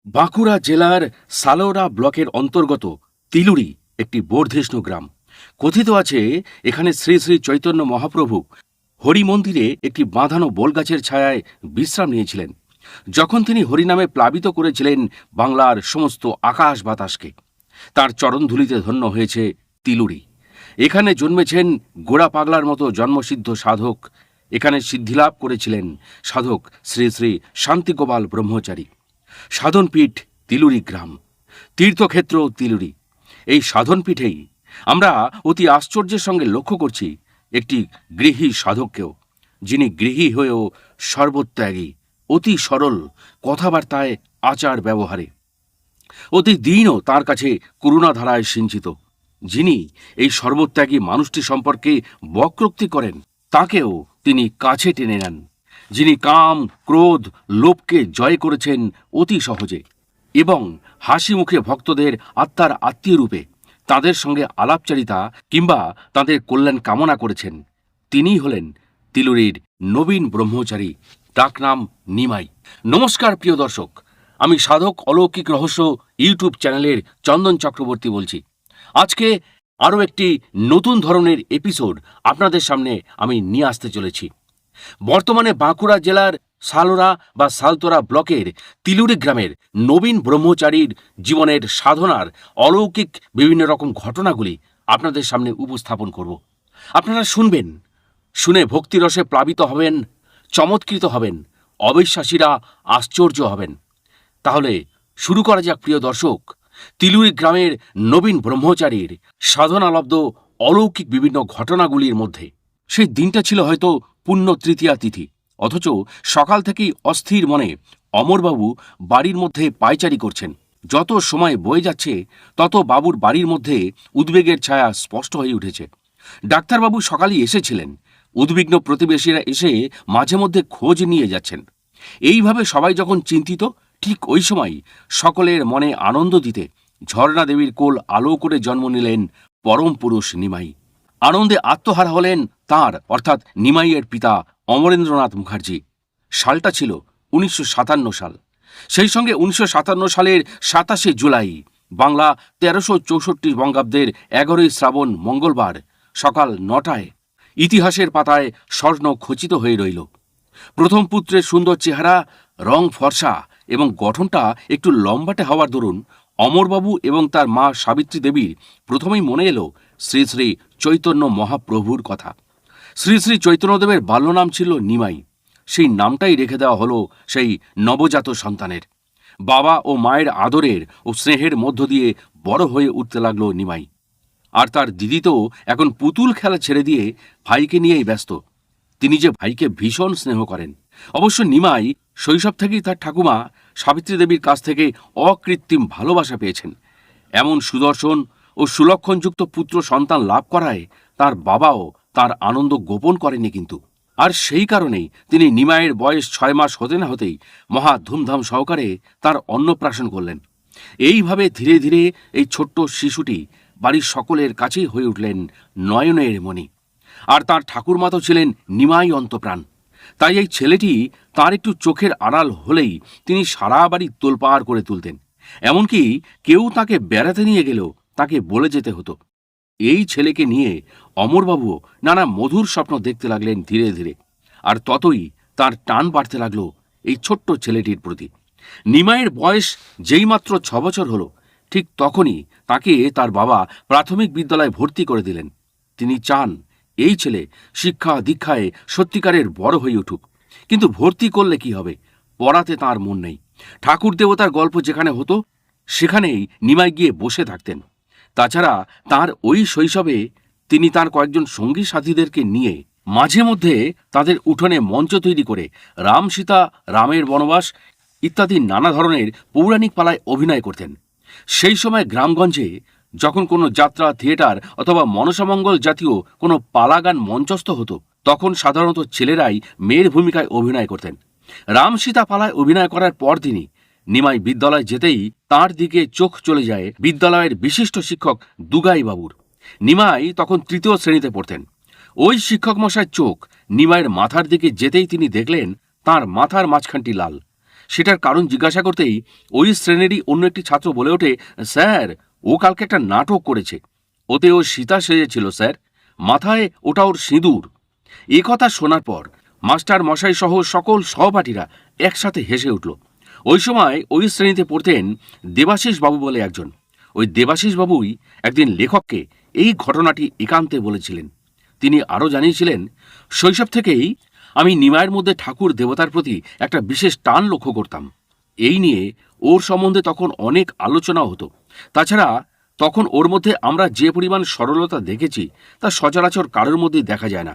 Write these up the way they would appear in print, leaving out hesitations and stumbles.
বাঁকুড়া জেলার সালোরা ব্লকের অন্তর্গত তিলুরি একটি বর্ধিষ্ণু গ্রাম। কথিত আছে এখানে শ্রী শ্রী চৈতন্য মহাপ্রভু হরি মন্দিরে একটি বাঁধানো বোলগাছের ছায়ায় বিশ্রাম নিয়েছিলেন, যখন তিনি হরিনামে প্লাবিত করেছিলেন বাংলার সমস্ত আকাশ বাতাসকে। তার চরণধুলিতে ধন্য হয়েছে তিলুরি। এখানে জন্মেছেন গোড়া পাগলার মতো জন্মসিদ্ধ সাধক। এখানে সিদ্ধিলাভ করেছিলেন সাধক শ্রী শ্রী শান্তিগোপাল ব্রহ্মচারী। সাধনপীঠ তিলুরি গ্রাম, তীর্থক্ষেত্র তিলুরি। এই সাধনপীঠেই আমরা অতি আশ্চর্যের সঙ্গে লক্ষ্য করছি একটি গৃহী সাধককেও, যিনি গৃহী হয়েও সর্বত্যাগী, অতি সরল কথাবার্তায়, আচার ব্যবহারে অতি দীনও তার কাছে করুণাধারায় সিঞ্চিত। যিনি এই সর্বত্যাগী মানুষটি সম্পর্কে বক্রোক্তি করেন, তাকেও তিনি কাছে টেনে নেন। যিনি কাম, ক্রোধ, লোভকে জয় করেছেন অতি সহজে এবং হাসি মুখে ভক্তদের আত্মার আত্মীয় রূপে তাদের সঙ্গে আলাপচারিতা কিংবা তাদের কল্যাণ কামনা করেছেন, তিনিই হলেন তিলুরির নবীন ব্রহ্মচারী, ডাকনাম নিমাই। নমস্কার প্রিয় দর্শক, আমি সাধক অলৌকিক রহস্য ইউটিউব চ্যানেলের চন্দন চক্রবর্তী বলছি। আজকে আরও একটি নতুন ধরনের এপিসোড আপনাদের সামনে আমি নিয়ে আসতে চলেছি। বর্তমানে বাঁকুড়া জেলার সালোরা বা সালতোরা ব্লকের তিলুরি গ্রামের নবীন ব্রহ্মচারীর জীবনের সাধনার অলৌকিক বিভিন্ন রকম ঘটনাগুলি আপনাদের সামনে উপস্থাপন করব। আপনারা শুনবেন, শুনে ভক্তিরসে প্লাবিত হবেন, চমৎকৃত হবেন, অবিশ্বাসীরা আশ্চর্য হবেন। তাহলে শুরু করা যাক প্রিয় দর্শক, তিলুরি গ্রামের নবীন ব্রহ্মচারীর সাধনালব্ধ অলৌকিক বিভিন্ন ঘটনাগুলির মধ্যে। সেই দিনটা ছিল হয়তো পুণ্য তৃতীয়া তিথি, অথচ সকাল থেকেই অস্থির মনে অমরবাবু বাড়ির মধ্যে পায়চারি করছেন। যত সময় বয়ে যাচ্ছে তত বাবুর বাড়ির মধ্যে উদ্বেগের ছায়া স্পষ্ট হয়ে উঠেছে। ডাক্তারবাবু সকালেই এসেছিলেন, উদ্বিগ্ন প্রতিবেশীরা এসে মাঝে মধ্যে খোঁজ নিয়ে যাচ্ছেন। এইভাবে সবাই যখন চিন্তিত, ঠিক ওই সময় সকলের মনে আনন্দ দিতে ঝর্ণা দেবীর কোল আলো করে জন্ম নিলেন পরম পুরুষ নিমাই। আনন্দে আত্মহারা হলেন তাঁর অর্থাৎ নিমাইয়ের পিতা অমরেন্দ্রনাথ মুখার্জি। সালটা ছিল 1957 সাল। সেই সঙ্গে 1957 সালের 27শে জুলাই, বাংলা 1364 বঙ্গাব্দের 11ই শ্রাবণ মঙ্গলবার সকাল 9টায় ইতিহাসের পাতায় স্বর্ণ খচিত হয়ে রইল। প্রথম পুত্রের সুন্দর চেহারা, রং ফর্সা এবং গঠনটা একটু লম্বাটে হওয়ার দরুন অমরবাবু এবং তার মা সাবিত্রী দেবীর প্রথমেই মনে এলো শ্রী শ্রী চৈতন্য মহাপ্রভুর কথা। শ্রী শ্রী চৈতন্যদেবের বাল্যনাম ছিল নিমাই। সেই নামটাই রেখে দেওয়া হলো সেই নবজাত সন্তানের। বাবা ও মায়ের আদরের ও স্নেহের মধ্য দিয়ে বড় হয়ে উঠতে লাগলো নিমাই। আর তার দিদি তো এখন পুতুল খেলা ছেড়ে দিয়ে ভাইকে নিয়েই ব্যস্ত। তিনি যে ভাইকে ভীষণ স্নেহ করেন। অবশ্য নিমাই শৈশব থেকেই তার ঠাকুমা সাবিত্রী দেবীর কাছ থেকে অকৃত্রিম ভালোবাসা পেয়েছেন। এমন সুদর্শন ও সুলক্ষণযুক্ত পুত্র সন্তান লাভ করায় তার বাবাও তার আনন্দ গোপন করেনি কিন্তু। আর সেই কারণেই তিনি নিমাইয়ের বয়স 6 মাস হতে না হতেই মহা ধুমধাম সহকারে তার অন্নপ্রাশন করলেন। এইভাবে ধীরে ধীরে এই ছোট্ট শিশুটি বাড়ির সকলের কাছেই হয়ে উঠলেন নয়নের মণি। আর তার ঠাকুরমা তো ছিলেন নিমাই অন্তপ্রাণ। তাই এই ছেলেটি তার একটু চোখের আড়াল হলেই তিনি সারা বাড়ি তোলপাড় করে তুলতেন। এমনকি কেউ তাকে বেড়াতে নিয়ে গেলেও তাকে বলে যেতে হতো। এই ছেলেকে নিয়ে অমরবাবুও নানা মধুর স্বপ্ন দেখতে লাগলেন ধীরে ধীরে। আর ততই তার টান বাড়তে লাগলো এই ছোট্ট ছেলেটির প্রতি। নিমাইয়ের বয়স যেই মাত্র 6 বছর হলো, ঠিক তখনই তাকে তার বাবা প্রাথমিক বিদ্যালয়ে ভর্তি করে দিলেন। তিনি চান এই ছেলে শিক্ষা দীক্ষায় সত্যিকারের বড় হয়ে উঠুক। কিন্তু ভর্তি করলে কি হবে, পড়াতে তার মন নেই। ঠাকুর দেবতার গল্প যেখানে হতো সেখানেই নিমাই গিয়ে বসে থাকতেন। তাছাড়া তার ওই শৈশবে তিনি তার কয়েকজন সঙ্গী সাথীদেরকে নিয়ে মাঝে মধ্যে তাদের উঠোনে মঞ্চ তৈরি করে রাম সীতা, রামের বনবাস ইত্যাদি নানা ধরনের পৌরাণিক পালায় অভিনয় করতেন। সেই সময় গ্রামগঞ্জে যখন কোনো যাত্রা, থিয়েটার অথবা মনসামঙ্গল জাতীয় কোনো পালাগান মঞ্চস্থ হতো, তখন সাধারণত ছেলেরাই মেয়ের ভূমিকায় অভিনয় করতেন। রাম সীতা পালায় অভিনয় করার পর দিনই নিমাই বিদ্যালয় যেতেই তার দিকে চোখ চলে যায় বিদ্যালয়ের বিশিষ্ট শিক্ষক দুগাই বাবুর। নিমাই তখন 3য় শ্রেণীতে পড়তেন। ওই শিক্ষক মশাইয়ের চোখ নিমাইয়ের মাথার দিকে যেতেই তিনি দেখলেন তার মাথার মাঝখানটি লাল। সেটার কারণ জিজ্ঞাসা করতেই ওই শ্রেণীরই অন্য একটি ছাত্র বলে ওঠে, স্যার, ও কালকে একটা নাটক করেছে, ওতে ও সীতা সেজেছিল স্যার, মাথায় ওটা ওর সিঁদুর। এ কথা শোনার পর মাস্টার মশাই সহ সকল সহপাঠীরা একসাথে হেসে উঠল। ওই সময় ওই শ্রেণীতে পড়তেন দেবাশিস বাবু বলে একজন। ওই দেবাশিস বাবুই একদিন লেখককে এই ঘটনাটি একান্তে বলেছিলেন। তিনি আরও জানিয়েছিলেন, শৈশব থেকেই আমি নিমাইয়ের মধ্যে ঠাকুর দেবতার প্রতি একটা বিশেষ টান লক্ষ্য করতাম। এই নিয়ে ওর সম্বন্ধে তখন অনেক আলোচনা হতো। তাছাড়া তখন ওর মধ্যে আমরা যে পরিমাণ সরলতা দেখেছি তা সচরাচর কারোর মধ্যেই দেখা যায় না।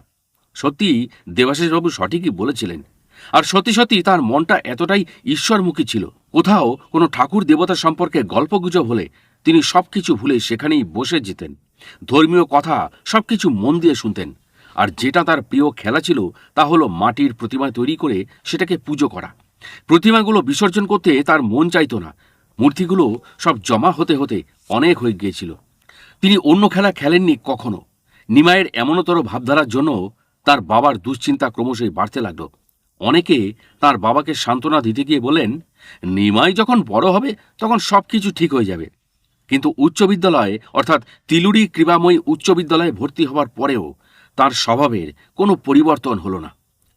সত্যি দেবাশিসবাবু সঠিকই বলেছিলেন। আর সত্যি সত্যি তার মনটা এতটাই ঈশ্বরমুখী ছিল, কোথাও কোনো ঠাকুর দেবতা সম্পর্কে গল্পগুজব হলে তিনি সবকিছু ভুলে সেখানেই বসে যেতেন। ধর্মীয় কথা সবকিছু মন দিয়ে শুনতেন। আর যেটা তার প্রিয় খেলা ছিল তা হলো মাটির প্রতিমা তৈরি করে সেটাকে পুজো করা। প্রতিমাগুলো বিসর্জন করতে তার মন চাইতো না। মূর্তিগুলো সব জমা হতে হতে অনেক হয়ে গিয়েছিল। তিনি অন্য খেলা খেলেননি কখনো। নিমাইয়ের এমনতর ভাবধারার জন্য তার বাবার দুশ্চিন্তা ক্রমশই বাড়তে লাগল। অনেকে তার বাবাকে সান্ত্বনা দিতে গিয়ে বলেন, নিমাই যখন বড় হবে তখন সব কিছু ঠিক হয়ে যাবে। কিন্তু উচ্চ বিদ্যালয়ে অর্থাৎ তিলুরি কৃপাময়ী উচ্চ বিদ্যালয়ে ভর্তি হওয়ার পরেও তার স্বভাবের কোনো পরিবর্তন হল না।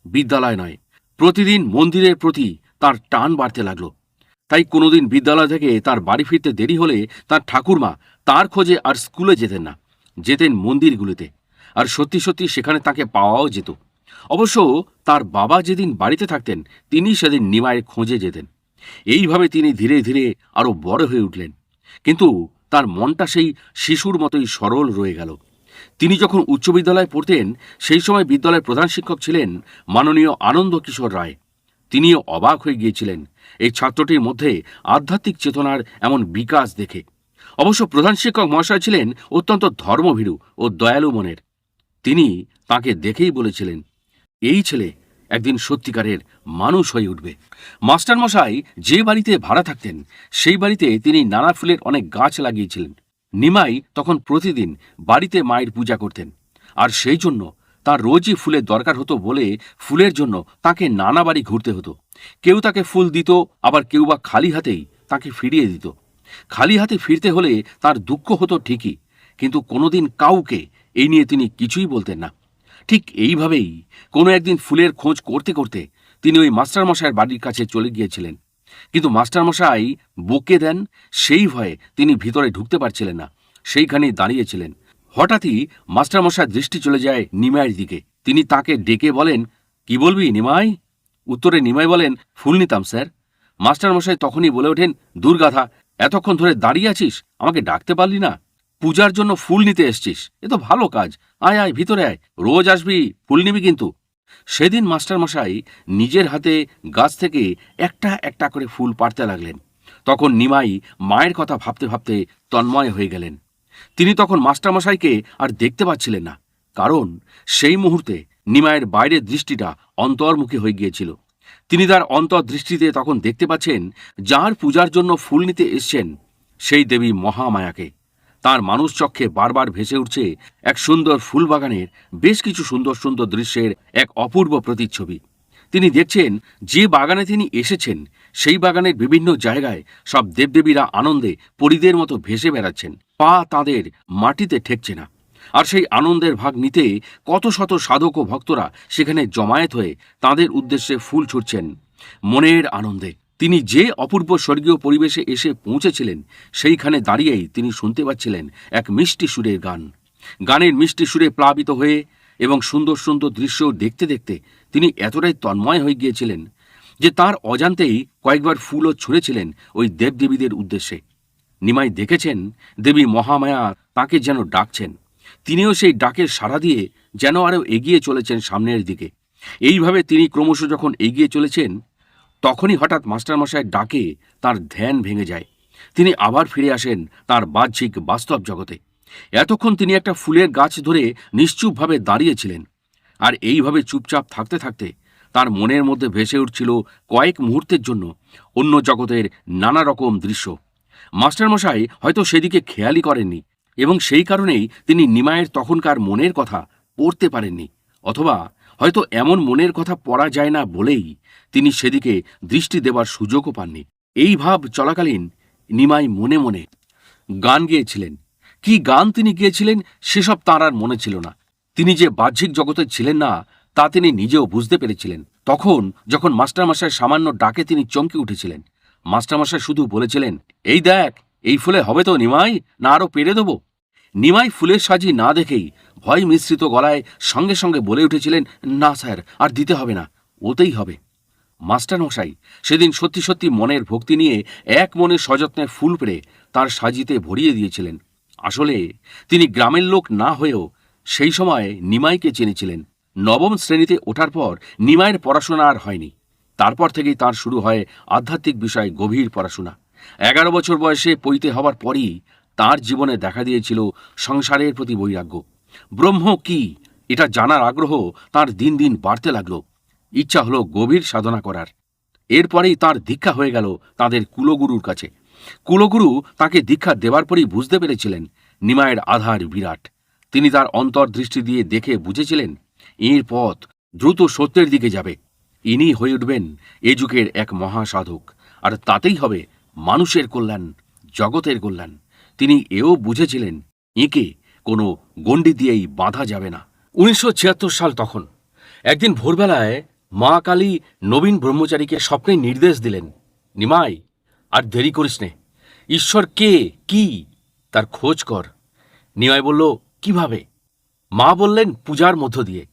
বিদ্যালয় নয়, প্রতিদিন মন্দিরের প্রতি তার টান বাড়তে লাগলো। তাই কোনোদিন বিদ্যালয় থেকে তার বাড়ি ফিরতে দেরি হলে তার ঠাকুরমা তার খোঁজে আর স্কুলে যেতেন না, যেতেন মন্দিরগুলিতে। আর সত্যি সত্যি সেখানে তাকে পাওয়াও যেত। অবশ্য তার বাবা যেদিন বাড়িতে থাকতেন তিনি সেদিন নিমাইয়ের খোঁজে যেতেন। এইভাবে তিনি ধীরে ধীরে আরও বড় হয়ে উঠলেন। কিন্তু তার মনটা সেই শিশুর মতোই সরল রয়ে গেল। তিনি যখন উচ্চ বিদ্যালয়ে পড়তেন সেই সময় বিদ্যালয়ের প্রধান শিক্ষক ছিলেন মাননীয় আনন্দ কিশোর রায়। তিনিও অবাক হয়ে গিয়েছিলেন এই ছাত্রটির মধ্যে আধ্যাত্মিক চেতনার এমন বিকাশ দেখে। অবশ্য প্রধান শিক্ষক মহাশয় ছিলেন অত্যন্ত ধর্মভীরু ও দয়ালু মনের। তিনি তাকে দেখেই বলেছিলেন, এই ছেলে একদিন সত্যিকারের মানুষ হয়ে উঠবে। মাস্টারমশাই যে বাড়িতে ভাড়া থাকতেন সেই বাড়িতে তিনি নানা ফুলের অনেক গাছ লাগিয়েছিলেন। নিমাই তখন প্রতিদিন বাড়িতে মায়ের পূজা করতেন, আর সেই জন্য তার রোজই ফুলের দরকার হতো বলে ফুলের জন্য তাকে নানা বাড়ি ঘুরতে হতো। কেউ তাকে ফুল দিত, আবার কেউ বা খালি হাতেই তাকে ফিরিয়ে দিত। খালি হাতে ফিরতে হলে তার দুঃখ হতো ঠিকই, কিন্তু কোনোদিন কাউকে এই নিয়ে তিনি কিছুই বলতেন না। ঠিক এইভাবেই কোনো একদিন ফুলের খোঁজ করতে করতে তিনি ওই মাস্টারমশাইয়ের বাড়ির কাছে চলে গিয়েছিলেন। কিন্তু মাস্টারমশাই বকে দেন, সেই ভয়ে তিনি ভিতরে ঢুকতে পারছিলেন না, সেইখানেই দাঁড়িয়েছিলেন। হঠাৎই মাস্টারমশাইয়ের দৃষ্টি চলে যায় নিমাইয়ের দিকে। তিনি তাকে ডেকে বলেন, কি বলবি নিমাই? উত্তরে নিমাই বলেন, ফুল নিতাম স্যার। মাস্টারমশাই তখনই বলে ওঠেন, দুর্গাধা, এতক্ষণ ধরে দাঁড়িয়ে আছিস, আমাকে ডাকতে পারলি না? পূজার জন্য ফুল নিতে এসছিস, এ তো ভালো কাজ। আয় আয়, ভিতরে আয়, রোজ আসবি, ফুল নিবি কিন্তু। সেদিন মাস্টারমশাই নিজের হাতে গাছ থেকে একটা একটা করে ফুল পাড়তে লাগলেন। তখন নিমাই মায়ের কথা ভাবতে ভাবতে তন্ময় হয়ে গেলেন। তিনি তখন মাস্টারমশাইকে আর দেখতে পাচ্ছিলেন না, কারণ সেই মুহূর্তে নিমাইয়ের বাইরের দৃষ্টিটা অন্তর্মুখী হয়ে গিয়েছিল। তিনি তার অন্তর্দৃষ্টিতে তখন দেখতে পাচ্ছেন যার পূজার জন্য ফুল নিতে এসছেন সেই দেবী মহামায়াকে। তার মানুষ চক্ষে বারবার ভেসে উঠছে এক সুন্দর ফুলবাগানের বেশ কিছু সুন্দর সুন্দর দৃশ্যের এক অপূর্ব প্রতিচ্ছবি। তিনি দেখছেন যে বাগানে তিনি এসেছেন সেই বাগানের বিভিন্ন জায়গায় সব দেবদেবীরা আনন্দে পরীদের মতো ভেসে বেড়াচ্ছেন, পা তাদের মাটিতে ঠেকছে না। আর সেই আনন্দের ভাগ নিতে কত শত সাধক ও ভক্তরা সেখানে জমায়েত হয়ে তাদের উদ্দেশ্যে ফুল ছুটছেন মনের আনন্দে। তিনি যে অপূর্ব স্বর্গীয় পরিবেশে এসে পৌঁছেছিলেন সেইখানে দাঁড়িয়েই তিনি শুনতে পাচ্ছিলেন এক মিষ্টি সুরের গান। গানের মিষ্টি সুরে প্লাবিত হয়ে এবং সুন্দর সুন্দর দৃশ্য দেখতে দেখতে তিনি এতটাই তন্ময় হয়ে গিয়েছিলেন যে তার অজান্তেই কয়েকবার ফুলও ছুঁড়েছিলেন ওই দেবদেবীদের উদ্দেশ্যে। নিমাই দেখেছেন দেবী মহামায়া তাকে যেন ডাকছেন। তিনিও সেই ডাকের সাড়া দিয়ে যেন আরও এগিয়ে চলেছেন সামনের দিকে। এইভাবে তিনি ক্রমশ যখন এগিয়ে চলেছেন তখনই হঠাৎ মাস্টারমশাইয়ের ডাকে তার ধ্যান ভেঙে যায়। তিনি আবার ফিরে আসেন তার বাহ্যিক বাস্তব জগতে। এতক্ষণ তিনি একটা ফুলের গাছ ধরে নিশ্চুপভাবে দাঁড়িয়েছিলেন, আর এইভাবে চুপচাপ থাকতে থাকতে তার মনের মধ্যে ভেসে উঠছিল কয়েক মুহূর্তের জন্য অন্য জগতের নানা রকম দৃশ্য। মাস্টারমশাই হয়তো সেদিকে খেয়ালই করেননি, এবং সেই কারণেই তিনি নিমাইয়ের তখনকার মনের কথা পড়তে পারেননি, অথবা হয়তো এমন মনের কথা পড়া যায় না বলেই তিনি সেদিকে দৃষ্টি দেবার সুযোগও পাননি। এই ভাব চলাকালীন নিমাই মনে মনে গান গেয়েছিলেন। কি গান তিনি গেয়েছিলেন সেসব তাঁর আর মনে ছিল না। তিনি যে বাহ্যিক জগতে ছিলেন না তা তিনি নিজেও বুঝতে পেরেছিলেন। তখন যখন মাস্টারমশাই সামান্য ডাকে তিনি চমকে উঠেছিলেন। মাস্টারমশাই শুধু বলেছিলেন, এই দেখ, এই ফুলে হবে তো নিমাই, না আরও পেরে দেব? নিমাই ফুলের সাজি না দেখেই ভয় মিশ্রিত গলায় সঙ্গে সঙ্গে বলে উঠেছিলেন, না স্যার, আর দিতে হবে না, ওতেই হবে। মাস্টারমশাই সেদিন সত্যি সত্যি মনের ভক্তি নিয়ে এক মনে সযত্নে ফুল পেড়ে তার সাজিতে ভরিয়ে দিয়েছিলেন। আসলে তিনি গ্রামের লোক না হয়েও সেই সময় নিমাইকে চিনেছিলেন। নবম শ্রেণীতে ওঠার পর নিমাইয়ের পড়াশোনা আর হয়নি। তারপর থেকেই তার শুরু হয় আধ্যাত্মিক বিষয়ে গভীর পড়াশোনা। 11 বছর বয়সে পৈতে হবার পরই তার জীবনে দেখা দিয়েছিল সংসারের প্রতি বৈরাগ্য। ব্রহ্ম কি এটা জানার আগ্রহ তার দিন দিন বাড়তে লাগল। ইচ্ছা হলো গভীর সাধনা করার। এরপরেই তার দীক্ষা হয়ে গেল তাদের কুলগুরুর কাছে। কুলগুরু তাকে দীক্ষা দেবার পরই বুঝতে পেরেছিলেন নিমাইয়ের আধার বিরাট। তিনি তার অন্তর্দৃষ্টি দিয়ে দেখে বুঝেছিলেন এর পথ দ্রুত সত্যের দিকে যাবে। ইনি হয়ে উঠবেন এ যুগের এক মহাসাধক, আর তাতেই হবে মানুষের কল্যাণ, জগতের কল্যাণ। তিনি এও বুঝেছিলেন একে কোনো গণ্ডি দিয়েই বাঁধা যাবে না। 1976 সাল তখন। একদিন ভোরবেলায় মা কালী নবীন ব্রহ্মচারীকে স্বপ্নে নির্দেশ দিলেন, নিমাই, আর দেরি করিস নে, ঈশ্বর কে কি তার খোঁজ কর। নিমাই বলল, কিভাবে? মা বললেন, পূজার মধ্য দিয়ে।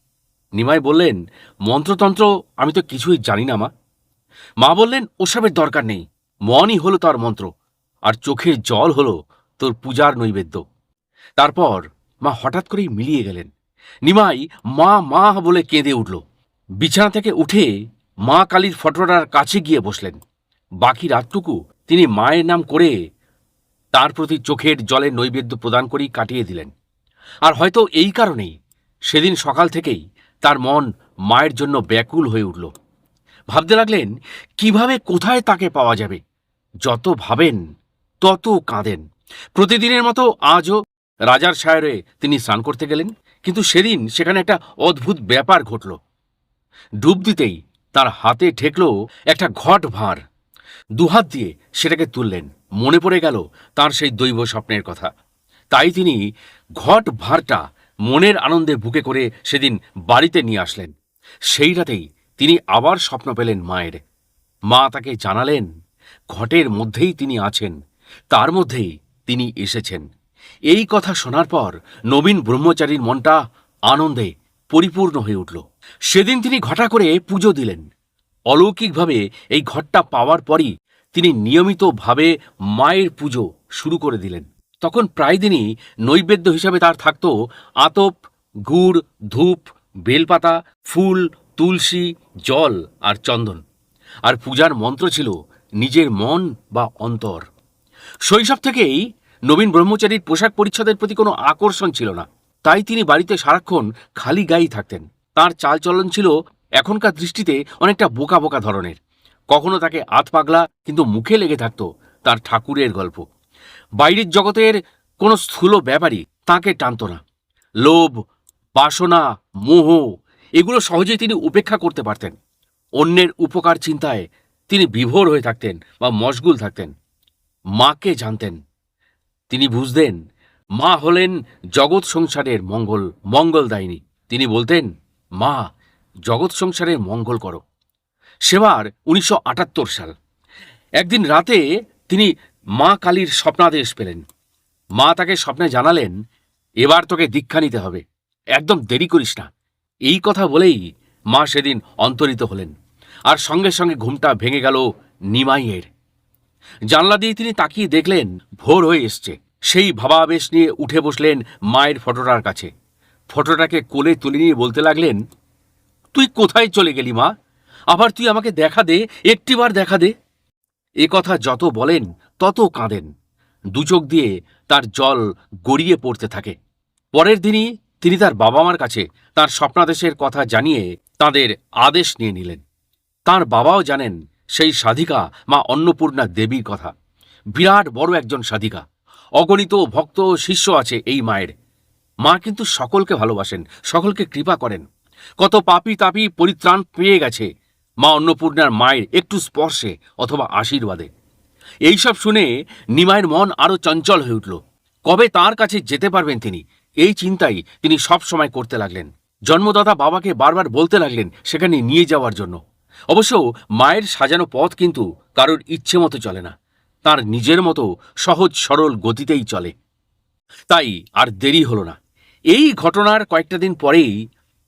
নিমাই বললেন, মন্ত্রতন্ত্র আমি তো কিছুই জানি না মা। মা বললেন, ওসবের দরকার নেই, মনই হলো তার মন্ত্র, আর চোখের জল হলো তোর পূজার নৈবেদ্য। তারপর মা হঠাৎ করেই মিলিয়ে গেলেন। নিমাই মা মা বলে কেঁদে উঠল। বিছানা থেকে উঠে মা কালীর ফটোটার কাছে গিয়ে বসলেন। বাকি রাতটুকু তিনি মায়ের নাম করে তার প্রতি চোখের জলের নৈবেদ্য প্রদান করেই কাটিয়ে দিলেন। আর হয়তো এই কারণেই সেদিন সকাল থেকেই তার মন মায়ের জন্য ব্যাকুল হয়ে উঠল। ভাবতে লাগলেন কিভাবে কোথায় তাকে পাওয়া যাবে। যত ভাবেন তত কাঁদেন। প্রতিদিনের মতো আজও রাজার সায়রে তিনি স্নান করতে গেলেন, কিন্তু সেদিন সেখানে একটা অদ্ভুত ব্যাপার ঘটল। ডুব দিতেই তার হাতে ঠেকল একটা ঘট ভাঁড়। দুহাত দিয়ে সেটাকে তুললেন। মনে পড়ে গেল তার সেই দৈব স্বপ্নের কথা। তাই তিনি ঘট ভাঁড়টা মনের আনন্দে বুকে করে সেদিন বাড়িতে নিয়ে আসলেন। সেই রাতেই তিনি আবার স্বপ্ন পেলেন মায়ের। মা তাকে জানালেন ঘটের মধ্যেই তিনি আছেন, তার মধ্যেই তিনি এসেছেন। এই কথা শোনার পর নবীন ব্রহ্মচারীর মনটা আনন্দে পরিপূর্ণ হয়ে উঠল। সেদিন তিনি ঘটা করে পুজো দিলেন। অলৌকিকভাবে এই ঘটটা পাওয়ার পরই তিনি নিয়মিতভাবে মায়ের পুজো শুরু করে দিলেন। তখন প্রায় দিনই নৈবেদ্য হিসাবে তার থাকত আতপ, গুড়, ধূপ, বেলপাতা, ফুল, তুলসী, জল আর চন্দন। আর পূজার মন্ত্র ছিল নিজের মন বা অন্তর। শৈশব থেকেই নবীন ব্রহ্মচারীর পোশাক পরিচ্ছদের প্রতি কোনো আকর্ষণ ছিল না। তাই তিনি বাড়িতে সারাক্ষণ খালি গায়েই থাকতেন। তার চালচলন ছিল এখনকার দৃষ্টিতে অনেকটা বোকা বোকা ধরনের। কখনো তাকে আধ পাগলা, কিন্তু মুখে লেগে থাকত তার ঠাকুরের গল্প। বাইরের জগতের কোনো স্থূল ব্যাপারই তাকে টানত না। লোভ, বাসনা, মোহ এগুলো সহজেই তিনি উপেক্ষা করতে পারতেন। অন্যের উপকার চিন্তায় তিনি বিভোর হয়ে থাকতেন বা মশগুল থাকতেন। মাকে জানতেন। তিনি বুঝতেন মা হলেন জগৎ সংসারের মঙ্গলদায়িনী। তিনি বলতেন, মা, জগৎ সংসারের মঙ্গল করো। সেবার 1978 সাল। একদিন রাতে তিনি মা কালীর স্বপ্নাদেশ পেলেন। মা তাকে স্বপ্নে জানালেন, এবার তোকে দীক্ষা নিতে হবে, একদম দেরি করিস না। এই কথা বলেই মা সেদিন অন্তরিত হলেন। আর সঙ্গে সঙ্গে ঘুমটা ভেঙে গেল নিমাইয়ের। জানলা দিয়ে তিনি তাকিয়ে দেখলেন ভোর হয়ে এসছে। সেই ভাবাবেশ নিয়ে উঠে বসলেন মায়ের ফটোটার কাছে। ফটোটাকে কোলে তুলে নিয়ে বলতে লাগলেন, তুই কোথায় চলে গেলি মা? আবার তুই আমাকে দেখা দে, একটিবার দেখা দে। এ কথা যত বলেন তত কাঁদেন। দুচোখ দিয়ে তার জল গড়িয়ে পড়তে থাকে। পরের দিনই তিনি তার বাবা মার কাছে তার স্বপ্নাদেশের কথা জানিয়ে তাদের আদেশ নিয়ে নিলেন। তার বাবাও জানেন সেই সাধিকা মা অন্নপূর্ণা দেবীর কথা। বিরাট বড় একজন সাধিকা। অগণিত ভক্ত শিষ্য আছে এই মায়ের। মা কিন্তু সকলকে ভালোবাসেন, সকলকে কৃপা করেন। কত পাপী তাপী পরিত্রাণ পেয়ে গেছে মা অন্নপূর্ণার মায়ের একটু স্পর্শে অথবা আশীর্বাদে। এইসব শুনে নিমাইয়ের মন আরো চঞ্চল হয়ে উঠল। কবে তার কাছে যেতে পারবেন তিনি, এই চিন্তাই তিনি সব সময় করতে লাগলেন। জন্মদাতা বাবাকে বারবার বলতে লাগলেন সেখানে নিয়ে যাওয়ার জন্য। অবশ্য মায়ের সাজানো পথ কিন্তু কারোর ইচ্ছে মতো চলে না, তার নিজের মতো সহজ সরল গতিতেই চলে। তাই আর দেরি হলো না। এই ঘটনার কয়েকটা দিন পরেই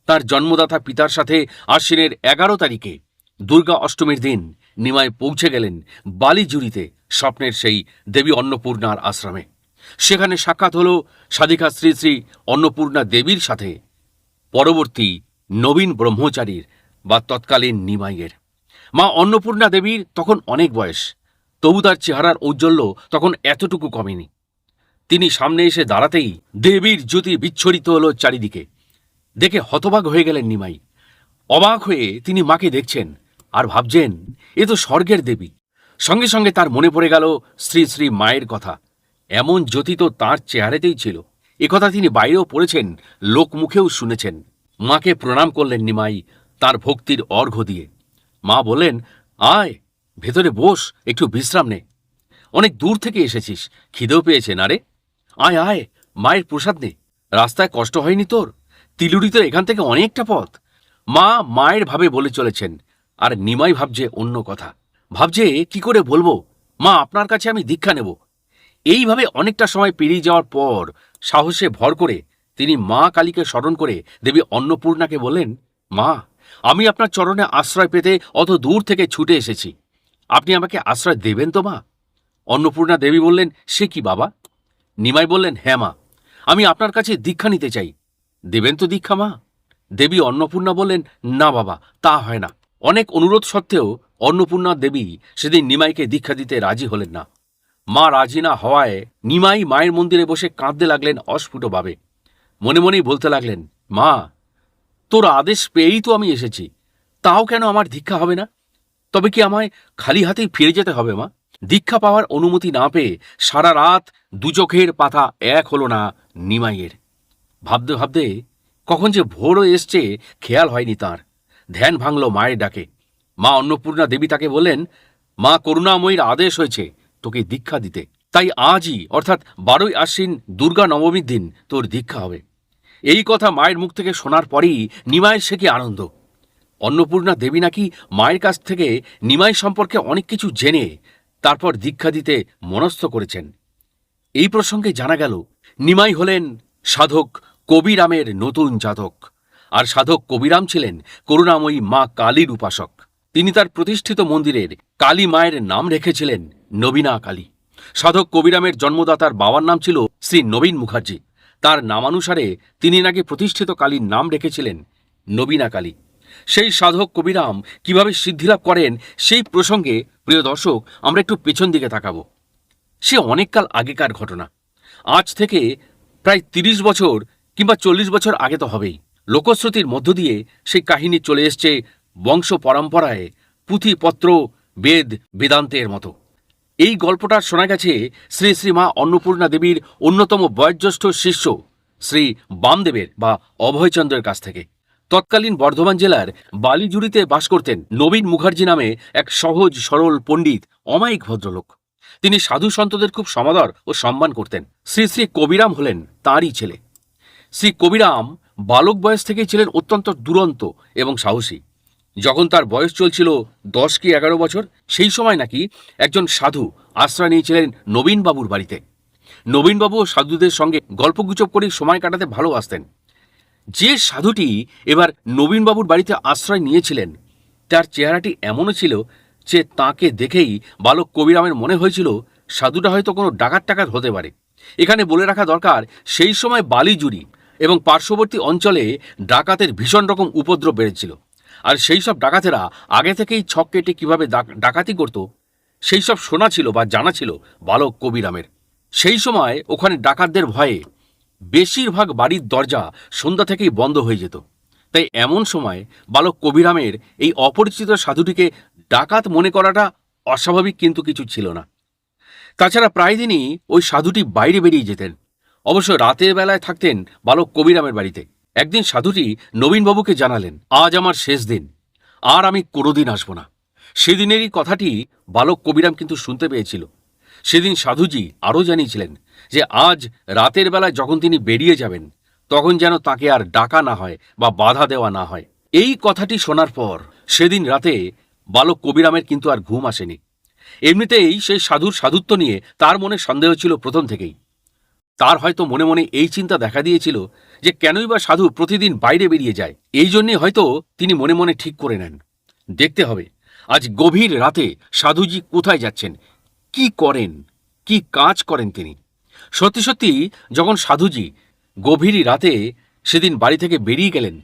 তার জন্মদাতা পিতার সাথে আশ্বিনের 11 তারিখে দুর্গা অষ্টমীর দিন নিমাই পৌঁছে গেলেন বালিজুড়িতে স্বপ্নের সেই দেবী অন্নপূর্ণার আশ্রমে। সেখানে সাক্ষাৎ হল সাধিকা শ্রী শ্রী অন্নপূর্ণা দেবীর সাথে পরবর্তী নবীন ব্রহ্মচারীর বা তৎকালীন নিমাইয়ের। মা অন্নপূর্ণা দেবীর তখন অনেক বয়স, তবু তার চেহারার ঔজ্জ্বল্য তখন এতটুকু কমেনি। তিনি সামনে এসে দাঁড়াতেই দেবীর জ্যোতি বিচ্ছরিত হল চারিদিকে। দেখে হতবাক হয়ে গেলেন নিমাই। অবাক হয়ে তিনি মাকে দেখছেন আর ভাবছেন, এ তো স্বর্গের দেবী। সঙ্গে সঙ্গে তার মনে পড়ে গেল শ্রী শ্রী মায়ের কথা। এমন জ্যোতি তো তাঁর চেহারাতেই ছিল। একথা তিনি বাইরেও পড়েছেন, লোকমুখেও শুনেছেন। মাকে প্রণাম করলেন নিমাই তার ভক্তির অর্ঘ্য দিয়ে। মা বললেন, আয় ভেতরে বস, একটু বিশ্রাম নে। অনেক দূর থেকে এসেছিস, খিদেও পেয়েছে না রে? আয় আয়, মায়ের প্রসাদ নে। রাস্তায় কষ্ট হয়নি তোর? তিলুরি তো এখান থেকে অনেকটা পথ। মা মায়ের ভাবে বলে চলেছেন, আর নিমাই ভাবছে অন্য কথা। ভাবছে, কি করে বলবো, মা আপনার কাছে আমি দীক্ষা নেব। এইভাবে অনেকটা সময় পেরিয়ে যাওয়ার পর সাহসে ভর করে তিনি মা কালীকে স্মরণ করে দেবী অন্নপূর্ণাকে বললেন, মা, আমি আপনার চরণে আশ্রয় পেতে অত দূর থেকে ছুটে এসেছি, আপনি আমাকে আশ্রয় দেবেন তো মা? অন্নপূর্ণা দেবী বললেন, সে কি বাবা? নিমাই বললেন, হ্যাঁ মা, আমি আপনার কাছে দীক্ষা নিতে চাই, দেবেন তো দীক্ষা মা? দেবী অন্নপূর্ণা বললেন, না বাবা, তা হয় না। অনেক অনুরোধ সত্ত্বেও অন্নপূর্ণা দেবী সেদিন নিমাইকে দীক্ষা দিতে রাজি হলেন না। মা রাজি না হওয়ায় নিমাই মায়ের মন্দিরে বসে কাঁদতে লাগলেন অস্ফুটভাবে। মনে মনেই বলতে লাগলেন, মা, তোর আদেশ পেয়েই তো আমি এসেছি, তাও কেন আমার দীক্ষা হবে না? তবে কি আমায় খালি হাতেই ফিরে যেতে হবে মা? দীক্ষা পাওয়ার অনুমতি না পেয়ে সারা রাত দু চোখের পাতা এক হল না নিমাইয়ের। ভাবতে ভাবতে কখন যে ভোরও এসছে খেয়াল হয়নি তার। ধ্যান ভাঙল মায়ের ডাকে। মা অন্নপূর্ণা দেবী তাকে বললেন, মা করুণাময়ীর আদেশ হয়েছে তোকে দীক্ষা দিতে, তাই আজই অর্থাৎ 12ই আশ্বিন দুর্গা নবমীর দিন তোর দীক্ষা হবে। এই কথা মায়ের মুখ থেকে শোনার পরেই নিমাইয়ের সে কি আনন্দ। অন্নপূর্ণা দেবী নাকি মায়ের কাছ থেকে নিমাই সম্পর্কে অনেক কিছু জেনে তারপর দীক্ষা দিতে মনস্থ করেছেন। এই প্রসঙ্গে জানা গেল, নিমাই হলেন সাধক কবিরামের নতুন জাতক, আর সাধক কবিরাম ছিলেন করুণাময়ী মা কালীর উপাসক। তিনি তার প্রতিষ্ঠিত মন্দিরের কালী মায়ের নাম রেখেছিলেন নবীনা কালী। সাধক কবিরামের জন্মদাতার বাবার নাম ছিল শ্রী নবীন মুখার্জি। তার নামানুসারে তিনি নাকি প্রতিষ্ঠিত কালীর নাম রেখেছিলেন নবীনা কালী। সেই সাধক কবিরাম কিভাবে সিদ্ধিলাভ করেন সেই প্রসঙ্গে প্রিয় দর্শক আমরা একটু পেছন দিকে তাকাব। সে অনেককাল আগেকার ঘটনা, আজ থেকে প্রায় 30 বছর কিংবা 40 বছর আগে তো হবেই। লোকশ্রুতির মধ্য দিয়ে সেই কাহিনী চলে এসছে বংশ পরম্পরায়, পুঁথিপত্র, বেদ, বেদান্তের মতো। এই গল্পটা শোনা গেছে শ্রী শ্রী মা অন্নপূর্ণা দেবীর অন্যতম বয়োজ্যেষ্ঠ শিষ্য শ্রী বামদেবের বা অভয়চন্দ্রের কাছ থেকে। তৎকালীন বর্ধমান জেলার বালিজুড়িতে বাস করতেন নবীন মুখার্জি নামে এক সহজ সরল পণ্ডিত, অমায়িক ভদ্রলোক। তিনি সাধু সন্তদের খুব সমাদর ও সম্মান করতেন। শ্রী শ্রী কবিরাম হলেন তাঁরই ছেলে। শ্রী কবিরাম বালক বয়স থেকেই ছিলেন অত্যন্ত দুরন্ত এবং সাহসী। যখন তার বয়স চলছিল 10 কি 11 বছর, সেই সময় নাকি একজন সাধু আশ্রয় নিয়েছিলেন নবীনবাবুর বাড়িতে। নবীনবাবু সাধুদের সঙ্গে গল্পগুজব করে সময় কাটাতে ভালোবাসতেন। যে সাধুটি এবার নবীনবাবুর বাড়িতে আশ্রয় নিয়েছিলেন তার চেহারাটি এমনও ছিল যে তাঁকে দেখেই বালক কবিরামের মনে হয়েছিল সাধুটা হয়তো কোনো ডাকাত টাকাত হতে পারে। এখানে বলে রাখা দরকার, সেই সময় বালিজুড়ি এবং পার্শ্ববর্তী অঞ্চলে ডাকাতের ভীষণ রকম উপদ্রব বেড়েছিল। আর সেই সব ডাকাতেরা আগে থেকেই ছক কেটে কীভাবে ডাকাতি করত সেই সব শোনা ছিল বা জানা ছিল বালক কবিরামের। সেই সময় ওখানে ডাকাতদের ভয়ে বেশিরভাগ বাড়ির দরজা সন্ধ্যা থেকেই বন্ধ হয়ে যেত। তাই এমন সময় বালক কবিরামের এই অপরিচিত সাধুটিকে ডাকাত মনে করাটা অস্বাভাবিক কিন্তু কিছু ছিল না। তাছাড়া প্রায় দিনই ওই সাধুটি বাইরে বেরিয়ে যেতেন। অবশ্য রাতের বেলায় থাকতেন বালক কবিরামের বাড়িতে। একদিন সাধুটি নবীনবাবুকে জানালেন, আজ আমার শেষ দিন, আর আমি কোনোদিন আসব না। সেদিনেরই কথাটি বালক কবিরাম কিন্তু শুনতে পেয়েছিল। সেদিন সাধুজি আরও জানিয়েছিলেন যে আজ রাতের বেলায় যখন তিনি বেরিয়ে যাবেন তখন যেন তাকে আর ডাকা না হয় বা বাধা দেওয়া না হয়। এই কথাটি শোনার পর সেদিন রাতে বালক কবিরামের কিন্তু আর ঘুম আসেনি। এমনিতেই সেই সাধুর সাধুত্ব নিয়ে তার মনে সন্দেহ ছিল প্রথম থেকেই। তার হয়তো মনে মনে এই চিন্তা দেখা দিয়েছিল যে কেনই বা সাধু প্রতিদিন বাইরে বেরিয়ে যায়। এই জন্যে হয়তো তিনি মনে মনে ঠিক করে নেন, দেখতে হবে আজ গভীর রাতে সাধুজি কোথায় যাচ্ছেন, কি করেন, কি কাজ করেন তিনি। সত্যি সত্যি যখন সাধুজি গভীর রাতে সেদিন বাড়ি থেকে বেরিয়ে গেলেন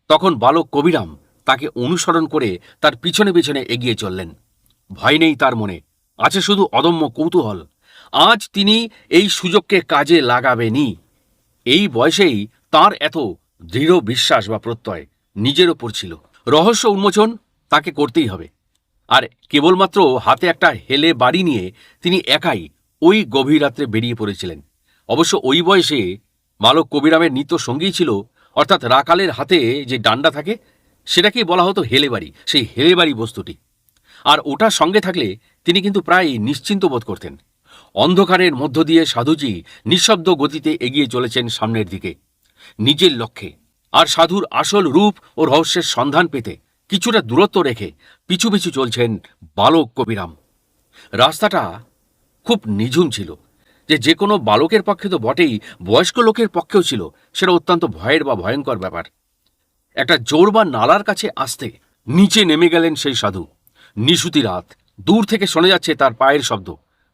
তখন বালক কবিরাম তাকে অনুসরণ করে তার পিছনে পিছনে এগিয়ে চললেন। ভয় নেই তার মনে, আছে শুধু অদম্য কৌতূহল। আজ তিনি এই সুযোগকে কাজে লাগাবেনই। এই বয়সেই তার এত দৃঢ় বিশ্বাস বা প্রত্যয় নিজের ওপর ছিল। রহস্য উন্মোচন তাকে করতেই হবে। আর কেবলমাত্র হাতে একটা হেলে বাড়ি নিয়ে তিনি একাই ওই গভীর রাত্রে বেরিয়ে পড়েছিলেন। অবশ্য ওই বয়সে বালক কবিরামের নিত্য সঙ্গী ছিল, অর্থাৎ রাকালের হাতে যে ডান্ডা থাকে সেটাকেই বলা হতো হেলেবাড়ি, সেই হেলেবাড়ি বস্তুটি। আর ওটা সঙ্গে থাকলে তিনি কিন্তু প্রায় নিশ্চিন্ত বোধ করতেন। অন্ধকারের মধ্য দিয়ে সাধুজি নিঃশব্দ গতিতে এগিয়ে চলেছেন সামনের দিকে, নিজের লক্ষ্যে। আর সাধুর আসল রূপ ও রহস্যের সন্ধান পেতে কিছুটা দূরত্ব রেখে পিছু পিছু চলছেন বালক কবিরাম। রাস্তাটা খুব নিঝুম ছিল, যে কোনো বালকের পক্ষে তো বটেই, বয়স্ক লোকের পক্ষেও ছিল সেটা অত্যন্ত ভয়ের বা ভয়ঙ্কর ব্যাপার। একটা জোর বা নালার কাছে আসতে নিচে নেমে গেলেন সেই সাধু। নিশুতি রাত, দূর থেকে শোনা যাচ্ছে তার পায়ের শব্দ।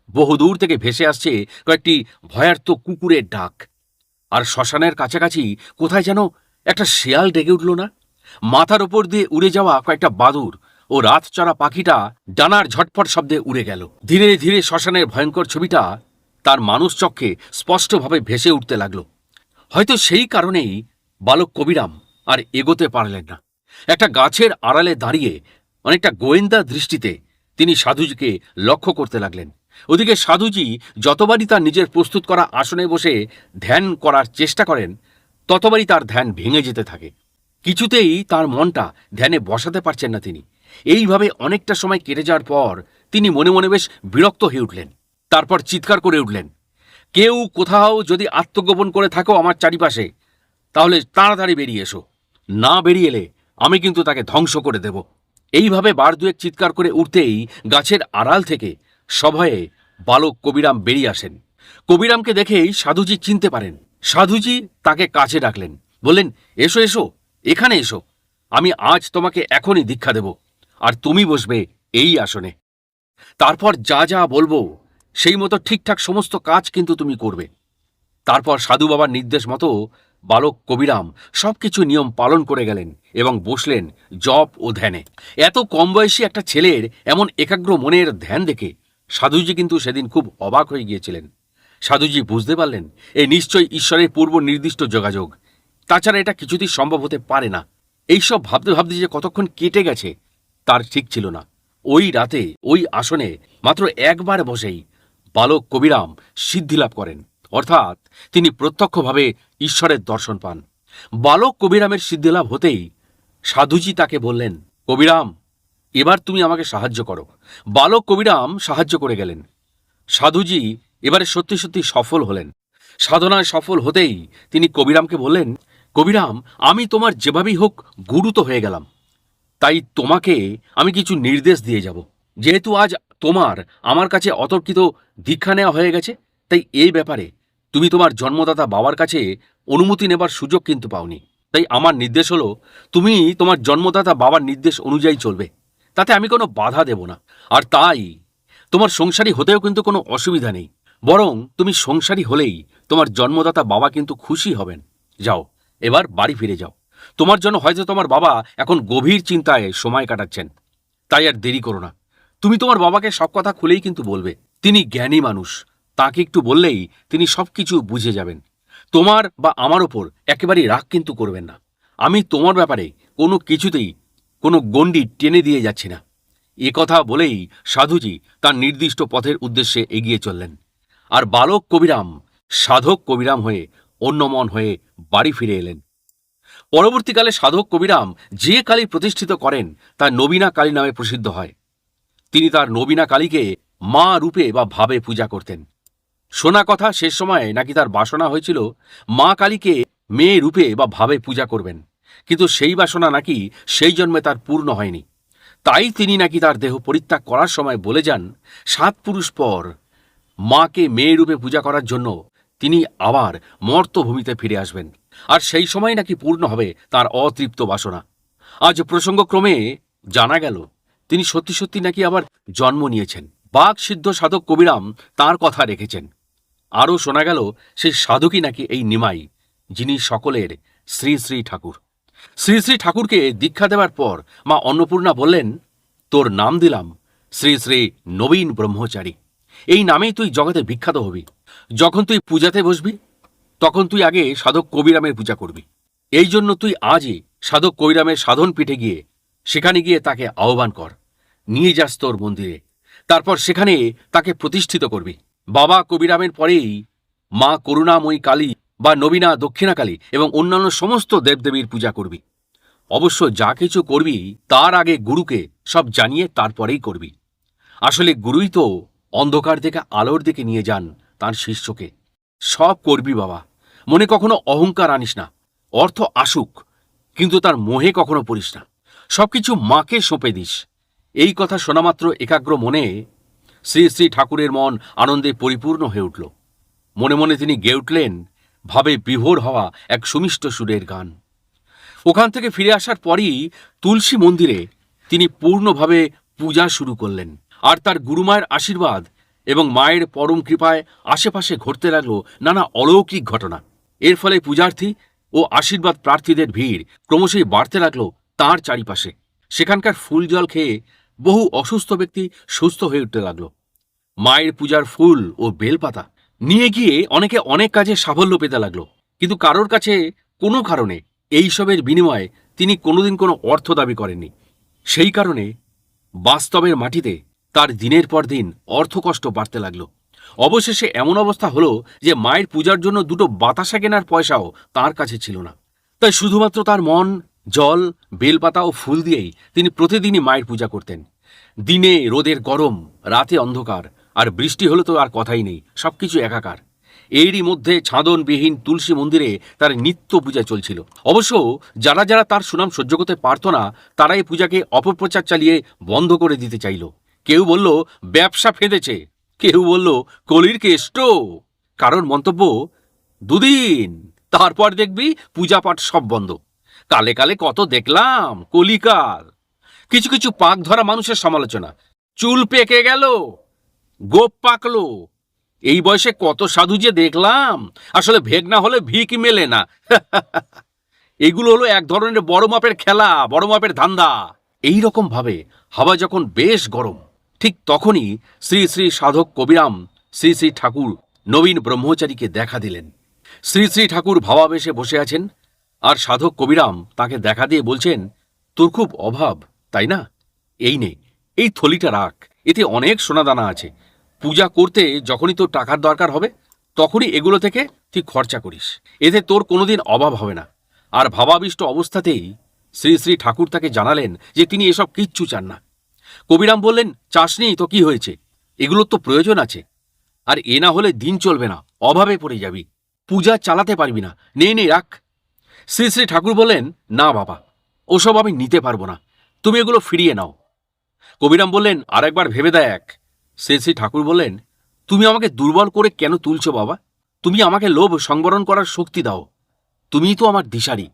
বহু দূর থেকে ভেসে আসছে কয়েকটি ভয়ার্ত কুকুরের ডাক। আর শ্মশানের কাছাকাছি কোথায় যেন একটা শেয়াল ডেকে উঠল না? মাথার ওপর দিয়ে উড়ে যাওয়া কয়েকটা বাদুর ও রাতচরা পাখিটা ডানার ঝটপট শব্দে উড়ে গেল। ধীরে ধীরে শ্মশানের ভয়ঙ্কর ছবিটা তার মানুষ চক্ষে স্পষ্টভাবে ভেসে উঠতে লাগল। হয়তো সেই কারণেই বালক কবিরাম আর এগোতে পারলেন না। একটা গাছের আড়ালে দাঁড়িয়ে অনেকটা গোয়েন্দা দৃষ্টিতে তিনি সাধুজিকে লক্ষ্য করতে লাগলেন। ওদিকে সাধুজি যতবারই তার নিজের প্রস্তুত করা আসনে বসে ধ্যান করার চেষ্টা করেন ততবারই তার ধ্যান ভেঙে যেতে থাকে। কিছুতেই তার মনটা ধ্যানে বসাতে পারছেন না তিনি। এইভাবে অনেকটা সময় কেটে যাওয়ার পর তিনি মনে মনে বেশ বিরক্ত হয়ে উঠলেন। তারপর চিৎকার করে উঠলেন, কেউ কোথাও যদি আত্মগোপন করে থাকো আমার চারিপাশে, তাহলে তাড়াতাড়ি বেরিয়ে এসো। না বেরিয়ে এলে আমি কিন্তু তাকে ধ্বংস করে দেব। এইভাবে বার দুয়েক চিৎকার করে উঠতেই গাছের আড়াল থেকে সভয়ে বালক কবিরাম বেরিয়ে আসেন। কবিরামকে দেখেই সাধুজি চিনতে পারেন। সাধুজি তাকে কাছে ডাকলেন, বললেন, এসো এসো, এখানে এসো। আমি আজ তোমাকে এখনই দীক্ষা দেব, আর তুমি বসবে এই আসনে। তারপর যা যা বলবো সেই মতো ঠিকঠাক সমস্ত কাজ কিন্তু তুমি করবে। তারপর সাধু বাবার নির্দেশ মতো বালক কবিরাম সবকিছু নিয়ম পালন করে গেলেন এবং বসলেন জপ ও ধ্যানে। এত কম বয়সী একটা ছেলের এমন একাগ্র মনের ধ্যান দেখে সাধুজি কিন্তু সেদিন খুব অবাক হয়ে গিয়েছিলেন। সাধুজি বুঝতে পারলেন এ নিশ্চয়ই ঈশ্বরের পূর্ব নির্দিষ্ট যোগাযোগ, তাছাড়া এটা কিছুতেই সম্ভব হতে পারে না। এইসব ভাবতে ভাবতে যে কতক্ষণ কেটে গেছে তার ঠিক ছিল না। ওই রাতে ওই আসনে মাত্র একবার বসেই বালক কবিরাম সিদ্ধিলাভ করেন, অর্থাৎ তিনি প্রত্যক্ষভাবে ঈশ্বরের দর্শন পান। বালক কবিরামের সিদ্ধিলাভ হতেই সাধুজি তাকে বললেন, কবিরাম, এবার তুমি আমাকে সাহায্য করো। বালক কবিরাম সাহায্য করে গেলেন। সাধুজি এবারে সত্যি সত্যি সফল হলেন। সাধনায় সফল হতেই তিনি কবিরামকে বললেন, কবিরাম, আমি তোমার যেভাবেই হোক গুরু তো হয়ে গেলাম, তাই তোমাকে আমি কিছু নির্দেশ দিয়ে যাব। যেহেতু আজ তোমার আমার কাছে অতর্কিত দীক্ষা নেওয়া হয়ে গেছে, তাই এই ব্যাপারে তুমি তোমার জন্মদাতা বাবার কাছে অনুমতি নেবার সুযোগ কিন্তু পাওনি। তাই আমার নির্দেশ হলো, তুমি তোমার জন্মদাতা বাবার নির্দেশ অনুযায়ী চলবে, তাতে আমি কোনো বাধা দেব না। আর তাই তোমার সংসারী হতেও কিন্তু কোনো অসুবিধা নেই, বরং তুমি সংসারী হলেই তোমার জন্মদাতা বাবা কিন্তু খুশি হবেন। যাও, এবার বাড়ি ফিরে যাও। তোমার জন্য হয়তো তোমার বাবা এখন গভীর চিন্তায় সময় কাটাচ্ছেন, তাই আর দেরি করো না। তুমি তোমার বাবাকে সব কথা খুলেই কিন্তু বলবে। তিনি জ্ঞানী মানুষ, তাকে একটু বললেই তিনি সবকিছু বুঝে যাবেন। তোমার বা আমার ওপর একেবারেই রাগ কিন্তু করবেন না। আমি তোমার ব্যাপারে কোনো কিছুতেই কোনো গণ্ডি টেনে দিয়ে যাচ্ছি না। এ কথা বলেই সাধুজি তার নির্দিষ্ট পথের উদ্দেশ্যে এগিয়ে চললেন। আর বালক কবিরাম সাধক কবিরাম হয়ে অন্যমন হয়ে বাড়ি ফিরে এলেন। পরবর্তীকালে সাধক কবিরাম যে কালী প্রতিষ্ঠিত করেন তা নবীনা কালী নামে প্রসিদ্ধ হয়। তিনি তার নবীনা কালীকে মা রূপে বা ভাবে পূজা করতেন। শোনা কথা শেষ সময়ে নাকি তার বাসনা হয়েছিল মা কালীকে মেয়ে রূপে বা ভাবে পূজা করবেন, কিন্তু সেই বাসনা নাকি সেই জন্মে তার পূর্ণ হয়নি। তাই তিনি নাকি তার দেহ পরিত্যাগ করার সময় বলে যান 7 পুরুষ পর মাকে মেয়ে রূপে পূজা করার জন্য তিনি আবার মর্তভূমিতে ফিরে আসবেন, আর সেই সময় নাকি পূর্ণ হবে তার অতৃপ্ত বাসনা। আজ প্রসঙ্গক্রমে জানা গেল তিনি সত্যি সত্যি নাকি আবার জন্ম নিয়েছেন। বাক সিদ্ধ সাধক কবিরাম তার কথা রেখেছেন। আরও শোনা গেল সেই সাধকই নাকি এই নিমাই, যিনি সকলের শ্রী শ্রী ঠাকুর। শ্রী শ্রী ঠাকুরকে দীক্ষা দেওয়ার পর মা অন্নপূর্ণা বললেন, তোর নাম দিলাম শ্রী শ্রী নবীন ব্রহ্মচারী। এই নামেই তুই জগতে বিখ্যাত হবি। যখন তুই পূজাতে বসবি তখন তুই আগে সাধক কবিরামের পূজা করবি। এই জন্য তুই আজই সাধক কবিরামের সাধন পীঠে গিয়ে সেখানে গিয়ে তাকে আহ্বান কর, নিয়ে যাস তোর মন্দিরে। তারপর সেখানে তাকে প্রতিষ্ঠিত করবি। বাবা কবিরামের পরেই মা করুণাময়ী কালী বা নবীনা দক্ষিণাকালী এবং অন্যান্য সমস্ত দেবদেবীর পূজা করবি। অবশ্য যা কিছু করবি তার আগে গুরুকে সব জানিয়ে তারপরেই করবি। আসলে গুরুই তো অন্ধকার থেকে আলোর দিকে নিয়ে যান তার শিষ্যকে। সব করবি বাবা, মনে কখনো অহংকার আনিস না। অর্থ আসুক, কিন্তু তার মোহে কখনো পড়িস না। সবকিছু মাকে সঁপে দিস। এই কথা শোনামাত্র একাগ্র মনে শ্রী শ্রী ঠাকুরের মন আনন্দে পরিপূর্ণ হয়ে উঠল। মনে মনে তিনি গেয়ে উঠলেন ভাবে বিভোর হওয়া এক সুমিষ্ট সুরের গান। ওখান থেকে ফিরে আসার পরই তুলসী মন্দিরে তিনি পূর্ণভাবে পূজা শুরু করলেন। আর তার গুরুমায়ের আশীর্বাদ এবং মায়ের পরম কৃপায় আশেপাশে ঘটতে লাগলো নানা অলৌকিক ঘটনা। এর ফলে পূজার্থী ও আশীর্বাদ প্রার্থীদের ভিড় ক্রমশই বাড়তে লাগলো তাঁর চারিপাশে। সেখানকার ফুল জল খেয়ে বহু অসুস্থ ব্যক্তি সুস্থ হয়ে উঠতে লাগলো। মায়ের পূজার ফুল ও বেলপাতা নিয়ে গিয়ে অনেকে অনেক কাজে সাফল্য পেতে লাগলো। কিন্তু কারোর কাছে কোনো কারণে এইসবের বিনিময়ে তিনি কোনোদিন কোনো অর্থ দাবি করেননি। সেই কারণে বাস্তবের মাটিতে তার দিনের পর দিন অর্থকষ্ট বাড়তে লাগলো। অবশেষে এমন অবস্থা হলো যে মায়ের পূজার জন্য 2টো বাতাসা কেনার পয়সাও তার কাছে ছিল না। তাই শুধুমাত্র তার মন, জল, বেলপাতা ও ফুল দিয়েই তিনি প্রতিদিনই মায়ের পূজা করতেন। দিনে রোদের গরম, রাতে অন্ধকার, আর বৃষ্টি হলে তো আর কথাই নেই, সবকিছু একাকার। এরই মধ্যে ছাদনবিহীন তুলসী মন্দিরে তার নিত্য পূজা চলছিল। অবশ্য যারা যারা তার সুনাম সহ্য করতে পারত না তারা এই পূজাকে অপপ্রচার চালিয়ে বন্ধ করে দিতে চাইল। কেউ বলল ব্যবসা ফেঁদেছে, কেউ বলল কলির কেষ্ট। কারোর মন্তব্য 2 দিন, তারপর দেখবি পূজা পাঠ সব বন্ধ। কালে কালে কত দেখলাম কলিকাল। কিছু কিছু পাক ধরা মানুষের সমালোচনা, চুল পেকে গেল, গোপ পাকলো, এই বয়সে কত সাধু যে দেখলাম, আসলে ভেগ না হলে ভিক মেলে না। এগুলো হলো এক ধরনের বড় মাপের খেলা, বড় মাপের ধান্দা। এই রকম ভাবে হাওয়া যখন বেশ গরম, ঠিক তখনই শ্রী শ্রী সাধক কবিরাম শ্রী শ্রী ঠাকুর নবীন ব্রহ্মচারীকে দেখা দিলেন। শ্রী শ্রী ঠাকুর ভাবাবেশে বসে আছেন, আর সাধক কবিরাম তাকে দেখা দিয়ে বলছেন, তোর খুব অভাব তাই না? এই নে, এই থলিটা রাখ, এতে অনেক সোনাদানা আছে। পূজা করতে যখনই তোর টাকার দরকার হবে তখনই এগুলো থেকে তুই খরচা করিস, এতে তোর কোনোদিন অভাব হবে না। আর ভাবাবিষ্ট অবস্থাতেই শ্রী শ্রী ঠাকুর তাকে জানালেন যে তিনি এসব কিচ্ছু চান না। কবিরাম বললেন, চাসনি তো কি হয়েছে, এগুলোর তো প্রয়োজন আছে, আর এ না হলে দিন চলবে না, অভাবে পড়ে যাবি, পূজা চালাতে পারবি না, নে নে রাখ। শ্রী শ্রী ঠাকুর বললেন, না বাবা, ওসব আমি নিতে পারবো না, তুমি এগুলো ফিরিয়ে নাও। কবিরাম বললেন, আর একবার ভেবে দেখ। শ্রী শ্রী ঠাকুর বললেন, তুমি আমাকে দুর্বল করে কেন তুলছো বাবা? তুমি আমাকে লোভ সংবরণ করার শক্তি দাও। তুমিই তো আমার দিশারি,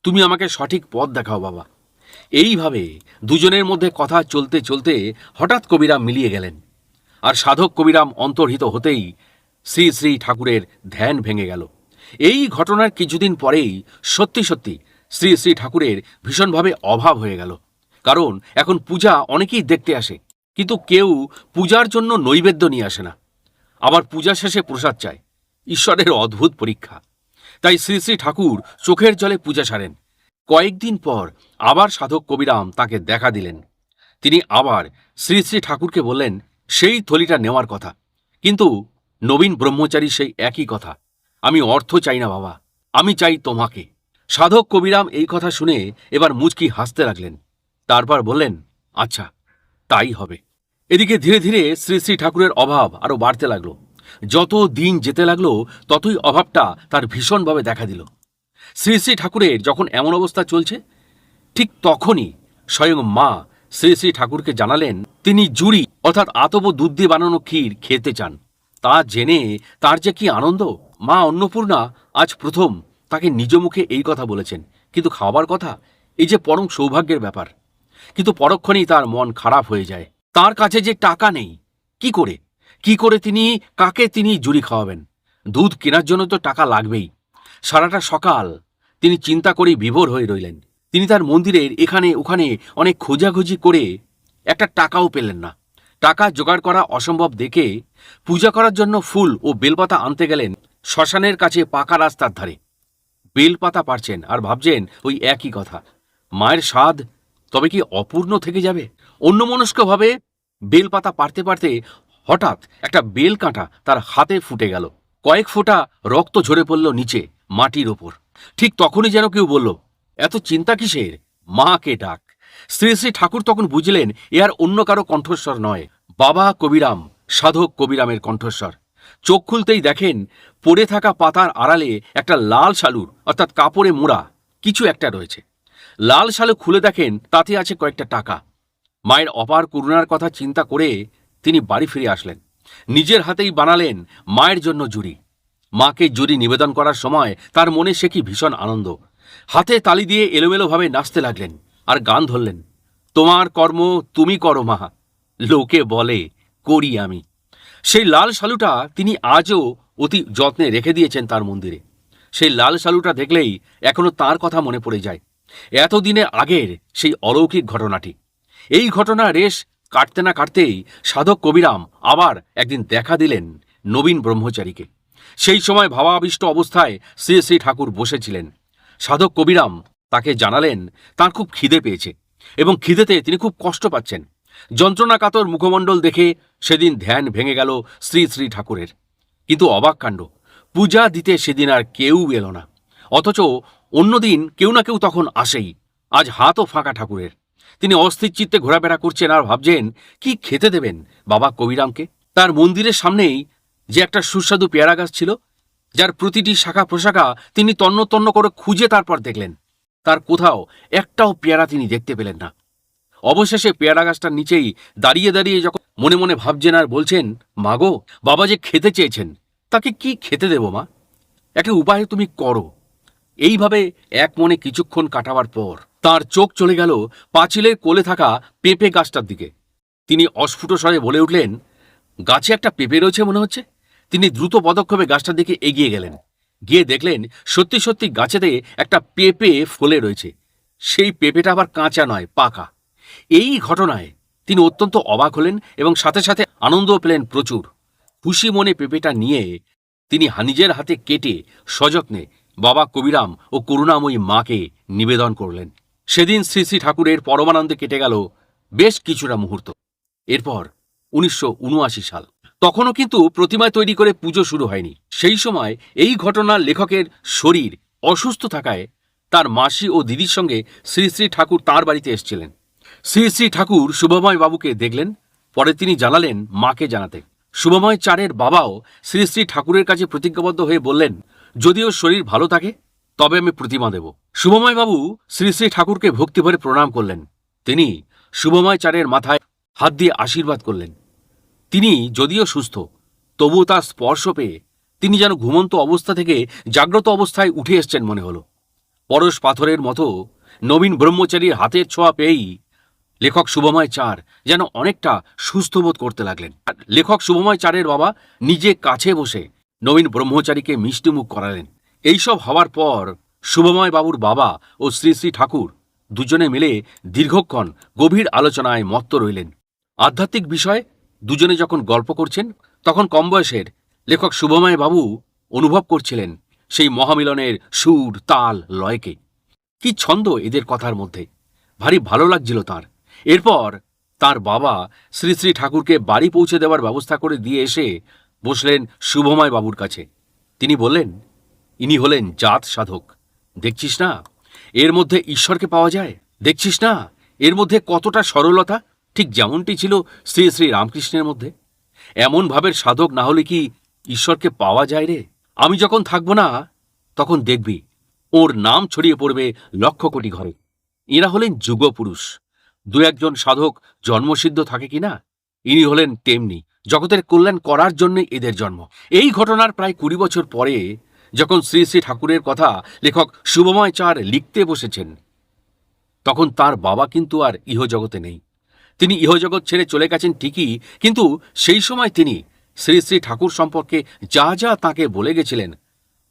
তুমি আমাকে সঠিক পথ দেখাও বাবা। এইভাবে দুজনের মধ্যে কথা চলতে চলতে হঠাৎ কবিরাম মিলিয়ে গেলেন। আর সাধক কবিরাম অন্তর্হিত হতেই শ্রী শ্রী ঠাকুরের ধ্যান ভেঙে গেল। এই ঘটনার কিছুদিন পরেই সত্যি সত্যি শ্রী শ্রী ঠাকুরের ভীষণভাবে অভাব হয়ে গেল। কারণ এখন পূজা অনেকেই দেখতে আসে, কিন্তু কেউ পূজার জন্য নৈবেদ্য নিয়ে আসে না, আবার পূজা শেষে প্রসাদ চায়। ঈশ্বরের অদ্ভুত পরীক্ষা। তাই শ্রী শ্রী ঠাকুর চোখের জলে পূজা সারেন। কয়েকদিন পর আবার সাধক কবিরাম তাকে দেখা দিলেন। তিনি আবার শ্রী শ্রী ঠাকুরকে বললেন সেই থলিটা নেওয়ার কথা, কিন্তু নবীন ব্রহ্মচারী সেই একই কথা, আমি অর্থ চাই না বাবা, আমি চাই তোমাকে। সাধক কবিরাম এই কথা শুনে এবার মুচকি হাসতে লাগলেন। তারপর বললেন, আচ্ছা, তাই হবে। এদিকে ধীরে ধীরে শ্রী শ্রী ঠাকুরের অভাব আরো বাড়তে লাগলো। যত দিন যেতে লাগলো ততই অভাবটা তার ভীষণভাবে দেখা দিল। শ্রী শ্রী ঠাকুরের যখন এমন অবস্থা চলছে, ঠিক তখনই স্বয়ং মা শ্রী শ্রী ঠাকুরকে জানালেন তিনি জুড়ি অর্থাৎ আতপ দুধ দিয়ে বানানো ক্ষীর খেতে চান। তা জেনে তার যে কি আনন্দ! মা অন্নপূর্ণা আজ প্রথম তাকে নিজ মুখে এই কথা বলেছেন। কিন্তু খাওয়ার কথা, এই যে পরম সৌভাগ্যের ব্যাপার। কিন্তু পরক্ষণেই তার মন খারাপ হয়ে যায়। তার কাছে যে টাকা নেই, কি করে তিনি কাকে তিনি জুড়ি খাওয়াবেন? দুধ কেনার জন্য তো টাকা লাগবেই। সারাটা সকাল তিনি চিন্তা করেই বিভোর হয়ে রইলেন। তিনি তার মন্দিরের এখানে ওখানে অনেক খোঁজাখুঁজি করে একটা টাকাও পেলেন না। টাকা জোগাড় করা অসম্ভব দেখে পূজা করার জন্য ফুল ও বেলপাতা আনতে গেলেন শ্মশানের কাছে পাকা রাস্তার ধারে। বেলপাতা পারছেন আর ভাবছেন ওই একই কথা, মায়ের স্বাদ তবে কি অপূর্ণ থেকে যাবে? অন্যমনস্কভাবে বেলপাতা পারতে পারতে হঠাৎ একটা বেল কাঁটা তার হাতে ফুটে গেল। কয়েক ফোঁটা রক্ত ঝরে পড়ল নিচে মাটির ওপর। ঠিক তখনই যেন কেউ বলল, এত চিন্তা কিসের, মাকে ডাক। শ্রী শ্রী ঠাকুর তখন বুঝলেন এ আর অন্য কারো কণ্ঠস্বর নয়, বাবা কবিরাম, সাধক কবিরামের কণ্ঠস্বর। চোখ খুলতেই দেখেন পড়ে থাকা পাতার আড়ালে একটা লাল শালুর অর্থাৎ কাপড়ে মোড়া কিছু একটা রয়েছে। লাল শালু খুলে দেখেন তাতে আছে কয়েকটা টাকা। মায়ের অপার করুণার কথা চিন্তা করে তিনি বাড়ি ফিরে আসলেন। নিজের হাতেই বানালেন মায়ের জন্য জুড়ি। মাকে জুড়ি নিবেদন করার সময় তার মনে সে কি ভীষণ আনন্দ। হাতে তালি দিয়ে এলোমেলোভাবে নাচতে লাগলেন আর গান ধরলেন, তোমার কর্ম তুমি করো মা, লোকে বলে করি আমি। সেই লাল শালুটা তিনি আজও অতি যত্নে রেখে দিয়েছেন তার মন্দিরে। সেই লাল শালুটা দেখলেই এখনো তার কথা মনে পড়ে যায়, এতদিনের আগের সেই অলৌকিক ঘটনাটি। এই ঘটনা রেশ কাটতে না কাটতেই সাধক কবিরাম আবার একদিন দেখা দিলেন নবীন ব্রহ্মচারীকে। সেই সময় ভাবাবিষ্ট অবস্থায় শ্রী শ্রী ঠাকুর বসেছিলেন। সাধক কবিরাম তাকে জানালেন তার খুব খিদে পেয়েছে এবং খিদেতে তিনি খুব কষ্ট পাচ্ছেন। যন্ত্রণাকাতর মুখমণ্ডল দেখে সেদিন ধ্যান ভেঙে গেল শ্রী শ্রী ঠাকুরের। কিন্তু অবাক কাণ্ড, পূজা দিতে সেদিন আর কেউ এলো না, অথচ অন্যদিন কেউ না কেউ তখন আসেই। আজ হাতও ফাঁকা ঠাকুরের। তিনি অস্থির চিত্তে ঘোরাফেরা করছেন আর ভাবছেন কি খেতে দেবেন বাবা কবিরামকে। তার মন্দিরের সামনেই যে একটা সুস্বাদু পেয়ারা গাছ ছিল, যার প্রতিটি শাখা প্রশাখা তিনি তন্ন তন্ন করে খুঁজে তারপর দেখলেন, তার কোথাও একটাও পেয়ারা তিনি দেখতে পেলেন না। অবশেষে পেয়ারা গাছটার নিচেই দাঁড়িয়ে দাঁড়িয়ে যখন মনে মনে ভাবছেন আর বলছেন, মাগো, বাবা যে খেতে চেয়েছেন, তাকে কি খেতে দেব মা? একটা উপায় তুমি করো। এইভাবে এক মনে কিছুক্ষণ কাটাবার পর তার চোখ চলে গেল পাঁচিলের কোলে থাকা পেঁপে গাছটার দিকে। তিনি অস্ফুট স্বরে বলে উঠলেন, গাছে একটা পেঁপে রয়েছে মনে হচ্ছে। তিনি দ্রুত পদক্ষেপে গাছটার দিকে এগিয়ে গেলেন। গিয়ে দেখলেন সত্যি সত্যি গাছেতে একটা পেঁপে ফলে রয়েছে। সেই পেঁপেটা আবার কাঁচা নয়, পাকা। এই ঘটনায় তিনি অত্যন্ত অবাক হলেন এবং সাথে সাথে আনন্দও পেলেন প্রচুর। খুশি মনে পেঁপেটা নিয়ে তিনি নিজের হাতে কেটে সযত্নে বাবা কবিরাম ও করুণাময়ী মাকে নিবেদন করলেন। সেদিন শ্রী শ্রী ঠাকুরের পরমানন্দে কেটে গেল বেশ কিছুটা মুহূর্ত। এরপর 1979 সাল। তখনও কিন্তু প্রতিমা তৈরি করে পুজো শুরু হয়নি। সেই সময় এই ঘটনার লেখকের শরীর অসুস্থ থাকায় তার মাসি ও দিদির সঙ্গে শ্রী শ্রী ঠাকুর তাঁর বাড়িতে এসেছিলেন। শ্রী শ্রী ঠাকুর শুভময় বাবুকে দেখলেন। পরে তিনি জানালেন মাকে জানাতে। শুভময় চারের বাবাও শ্রী শ্রী ঠাকুরের কাছে প্রতিজ্ঞাবদ্ধ হয়ে বললেন, যদিও শরীর ভালো থাকে তবে আমি প্রতিমা দেব। শুভময় বাবু শ্রী শ্রী ঠাকুরকে ভক্তিভরে প্রণাম করলেন। তিনি শুভময় চারের মাথায় হাত দিয়ে আশীর্বাদ করলেন। তিনি যদিও সুস্থ, তবুও তার স্পর্শ পেয়ে তিনি যেন ঘুমন্ত অবস্থা থেকে জাগ্রত অবস্থায় উঠে এসছেন মনে হল। পরশ পাথরের মতো নবীন ব্রহ্মচারীর হাতের ছোঁয়া পেয়েই লেখক শুভময় চার যেন অনেকটা সুস্থ বোধ করতে লাগলেন। লেখক শুভময় চারের বাবা নিজে কাছে বসে নবীন ব্রহ্মচারীকে মিষ্টিমুখ করালেন। এইসব হওয়ার পর শুভময় বাবুর বাবা ও শ্রী শ্রী ঠাকুর দুজনে মিলে দীর্ঘক্ষণ গভীর আলোচনায় মত্ত রইলেন। আধ্যাত্মিক বিষয়ে দুজনে যখন গল্প করছেন, তখন কম বয়সের লেখক শুভময় বাবু অনুভব করছিলেন সেই মহামিলনের সুর, তাল, লয়কে। কি ছন্দ এদের কথার মধ্যে! ভারী ভালো লাগছিল তার। এরপর তার বাবা শ্রী শ্রী ঠাকুরকে বাড়ি পৌঁছে দেওয়ার ব্যবস্থা করে দিয়ে এসে বসলেন শুভময় বাবুর কাছে। তিনি বললেন, ইনি হলেন জাত সাধক, দেখছিস না এর মধ্যে ঈশ্বরকে পাওয়া যায়? দেখছিস না এর মধ্যে কতটা সরলতা? ঠিক যেমনটি ছিল শ্রী শ্রী রামকৃষ্ণের মধ্যে। এমন ভাবের সাধক না হলে কি ঈশ্বরকে পাওয়া যায় রে? আমি যখন থাকব না তখন দেখবি ওর নাম ছড়িয়ে পড়বে লক্ষ কোটি ঘরে। এরা হলেন যুগপুরুষ। দু একজন সাধক জন্মসিদ্ধ থাকে কিনা, ইনি হলেন তেমনি। জগতের কল্যাণ করার জন্যই এদের জন্ম। এই ঘটনার প্রায় 20 বছর পরে যখন শ্রী শ্রী ঠাকুরের কথা লেখক শুভময় চার লিখতে বসেছেন, তখন তার বাবা কিন্তু আর ইহজগতে নেই। তিনি ইহজগৎ ছেড়ে চলে গেছেন ঠিকই, কিন্তু সেই সময় তিনি শ্রী শ্রী ঠাকুর সম্পর্কে যা যা তাঁকে বলে গেছিলেন,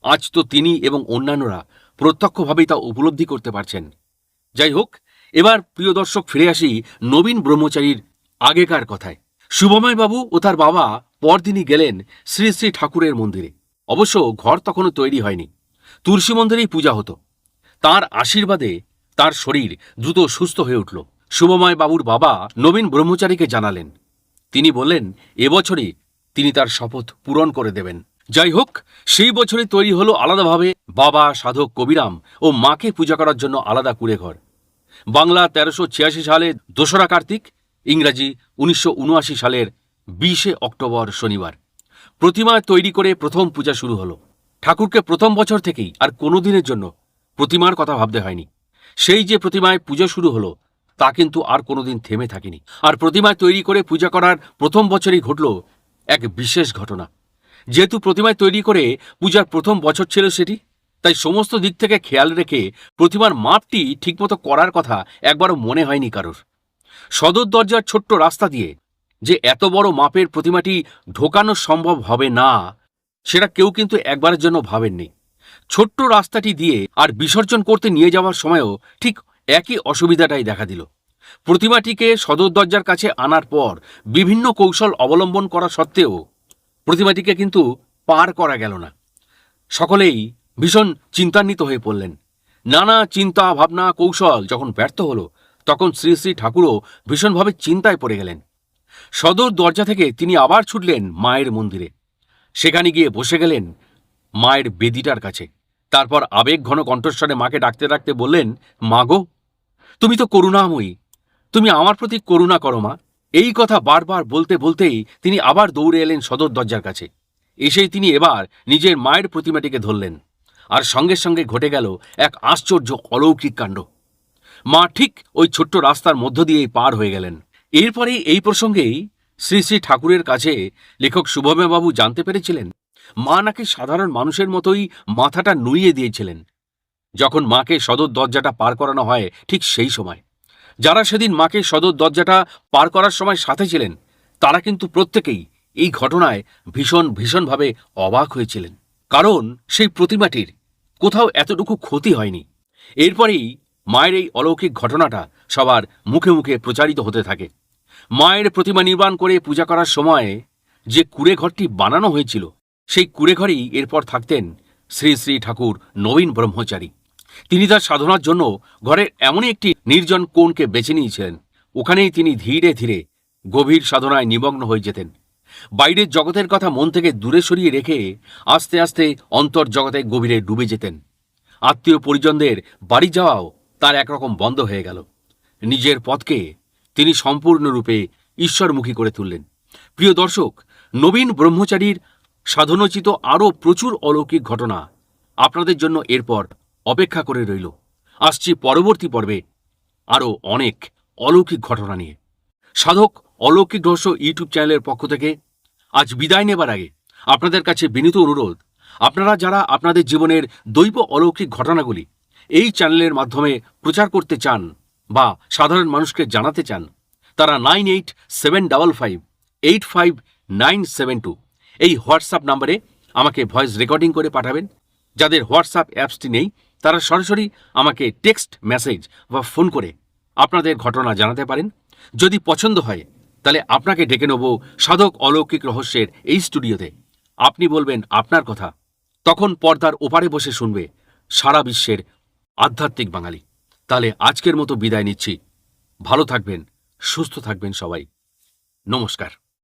আজ তো তিনি এবং অন্যান্যরা প্রত্যক্ষভাবেই তা উপলব্ধি করতে পারছেন। যাই হোক, এবার প্রিয় দর্শক ফিরে আসি নবীন ব্রহ্মচারীর আগেকার কথায়। শুভময় বাবু ও তার বাবা পরদিনই গেলেন শ্রী শ্রী ঠাকুরের মন্দিরে। অবশ্য ঘর তখনও তৈরি হয়নি, তুলসী মন্দিরেই পূজা হতো। তার আশীর্বাদে তার শরীর দ্রুত সুস্থ হয়ে উঠল। শুভময় বাবুর বাবা নবীন ব্রহ্মচারীকে জানালেন, তিনি বললেন এবছরই তিনি তার শপথ পূরণ করে দেবেন। যাই হোক, সেই বছরই তৈরি হলো আলাদাভাবে বাবা সাধক কবিরাম ও মাকে পূজা করার জন্য আলাদা কুঁড়েঘর। বাংলা 1386 সালে 2রা কার্তিক, ইংরাজি 1979 সালের 20 অক্টোবর শনিবার প্রতিমা তৈরি করে প্রথম পূজা শুরু হলো। ঠাকুরকে প্রথম বছর থেকেই আর কোনো দিনের জন্য প্রতিমার কথা ভাবতে হয়নি। সেই যে প্রতিমায় পুজো শুরু হলো তা কিন্তু আর কোনোদিন থেমে থাকেনি। আর প্রতিমায় তৈরি করে পূজা করার প্রথম বছরই ঘটল এক বিশেষ ঘটনা। যেহেতু প্রতিমায় তৈরি করে পূজার প্রথম বছর ছিল সেটি, তাই সমস্ত দিক থেকে খেয়াল রেখে প্রতিমার মাপটি ঠিকমতো করার কথা একবারও মনে হয়নি কারোর। সদর দরজার ছোট্ট রাস্তা দিয়ে যে এত বড় মাপের প্রতিমাটি ঢোকানো সম্ভব হবে না, সেটা কেউ কিন্তু একবারের জন্য ভাবেননি। ছোট্ট রাস্তাটি দিয়ে আর বিসর্জন করতে নিয়ে যাওয়ার সময়ও ঠিক একই অসুবিধাটাই দেখা দিল। প্রতিমাটিকে সদর দরজার কাছে আনার পর বিভিন্ন কৌশল অবলম্বন করা সত্ত্বেও প্রতিমাটিকে কিন্তু পার করা গেল না। সকলেই ভীষণ চিন্তান্বিত হয়ে পড়লেন। নানা চিন্তা ভাবনা কৌশল যখন ব্যর্থ হলো, তখন শ্রী শ্রী ঠাকুরও ভীষণভাবে চিন্তায় পড়ে গেলেন। সদর দরজা থেকে তিনি আবার ছুটলেন মায়ের মন্দিরে। সেখানে গিয়ে বসে গেলেন মায়ের বেদিটার কাছে। তারপর আবেগ ঘন কণ্ঠস্বরে মাকে ডাকতে ডাকতে বললেন, মা গো, তুমি তো করুণাময়ী, তুমি আমার প্রতি করুণা করো মা। এই কথা বারবার বলতে বলতেই তিনি আবার দৌড়ে এলেন সদর দরজার কাছে। এসেই তিনি এবার নিজের মায়ের প্রতিমাটিকে ধরলেন, আর সঙ্গে সঙ্গে ঘটে গেল এক আশ্চর্য অলৌকিক কাণ্ড। মা ঠিক ওই ছোট্ট রাস্তার মধ্য দিয়েই পার হয়ে গেলেন। এরপরেই এই প্রসঙ্গেই শ্রী শ্রী ঠাকুরের কাছে লেখক শুভময় বাবু জানতে পেরেছিলেন মা নাকি সাধারণ মানুষের মতোই মাথাটা নুইয়ে দিয়েছিলেন। যখন মাকে সদর দরজাটা পার করানো হয় ঠিক সেই সময় যারা সেদিন মাকে সদর দরজাটা পার করার সময় সাথে ছিলেন, তারা কিন্তু প্রত্যেকেই এই ঘটনায় ভীষণভাবে অবাক হয়েছিলেন। কারণ সেই প্রতিমাটির কোথাও এতটুকু ক্ষতি হয়নি। এরপরেই মায়ের এই অলৌকিক ঘটনাটা সবার মুখে মুখে প্রচারিত হতে থাকে। মায়ের প্রতিমা নির্মাণ করে পূজা করার সময় যে কুঁড়েঘরটি বানানো হয়েছিল, সেই কুঁড়েঘরেই এরপর থাকতেন শ্রী শ্রী ঠাকুর নবীন ব্রহ্মচারী। তিনি তার সাধনার জন্য ঘরের এমনই একটি নির্জন কোণকে বেছে নিয়েছিলেন। ওখানেই তিনি ধীরে ধীরে গভীর সাধনায় নিমগ্ন হয়ে যেতেন। বাইরের জগতের কথা মন থেকে দূরে সরিয়ে রেখে আস্তে আস্তে অন্তর জগতে গভীরে ডুবে যেতেন। আত্মীয় পরিজনদের বাড়ি যাওয়াও তার একরকম বন্ধ হয়ে গেল। নিজের পথকে তিনি সম্পূর্ণরূপে ঈশ্বরমুখী করে তুললেন। প্রিয় দর্শক, নবীন ব্রহ্মচারীর সাধনোচিত আরও প্রচুর অলৌকিক ঘটনা আপনাদের জন্য এরপর অপেক্ষা করে রইল। আসছি পরবর্তী পর্বে আরও অনেক অলৌকিক ঘটনা নিয়ে। সাধক অলৌকিক রহস্য ইউটিউব চ্যানেলের পক্ষ থেকে আজ বিদায় নেবার আগে আপনাদের কাছে বিনীত অনুরোধ, আপনারা যারা আপনাদের জীবনের দৈব অলৌকিক ঘটনাগুলি এই চ্যানেলের মাধ্যমে প্রচার করতে চান বা সাধারণ মানুষকে জানাতে চান, তারা 9875585972 এই হোয়াটসঅ্যাপ নাম্বারে আমাকে ভয়েস রেকর্ডিং করে পাঠাবেন। যাদের হোয়াটসঅ্যাপ অ্যাপসটি নেই, তারা সরাসরি আমাকে টেক্সট মেসেজ বা ফোন করে আপনাদের ঘটনা জানাতে পারেন। যদি পছন্দ হয় তাহলে আপনাকে ডেকে নেব সাধক অলৌকিক রহস্যের এই স্টুডিওতে। আপনি বলবেন আপনার কথা, তখন পর্দার ওপারে বসে শুনবে সারা বিশ্বের আধ্যাত্মিক বাঙালি। তাহলে আজকের মতো বিদায় নিচ্ছি। ভালো থাকবেন, সুস্থ থাকবেন সবাই। নমস্কার।